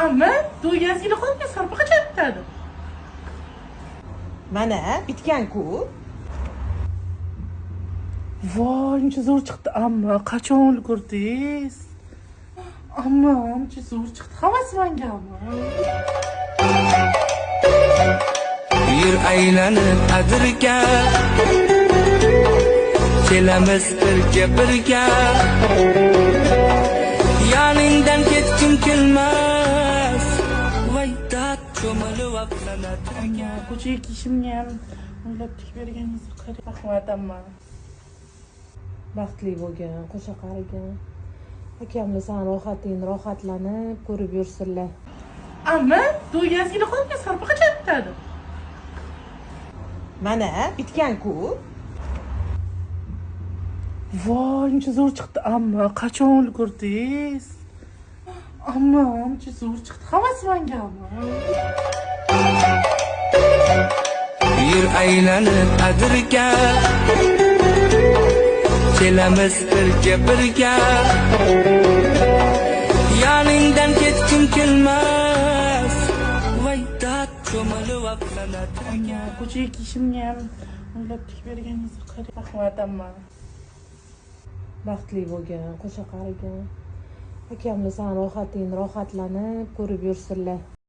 Amma to'ygansigina qolgan sarpa qachon bitadi? Mana bitgan-ku. Voy, uncha zo'r chiqdi amma. Qachon ulgurdingiz? Amma, uncha zo'r chiqdi. Havasmangami? Yur aylanib adirga, kelamiz birga yoningdan ketgim kelmas, voy dard cho'milib afsanatirga. Ko'chaga kiyishimga ham o'ylab tik berganingizni qarang. Rahmat amma. Baxtli bo'lgin, qo'sha qarigan. Akamlar san rohatingni rohatlanib ko'rib yursinlar. Amma, to'ygansigina qolgan sarpa qachon bitadi? Mana bitgan-ku. Voy, uncha zo'r chiqdi amma. Qachon ulgurdingiz? Amma, uncha zo'r chiqdi. Havasmangami? Yur aylanib adirga, kelamiz birga yoningdan ketgim kelmas, voy dard cho'milib afsanatirga. Ko'chaga kiyishimga ham o'ylab tik berganingizni qarang. Rahmat amma. Baxtli bo'lgin, qo'sha qarigan. Akamlar san rohatingni rohatlanib ko'rib yursinlar.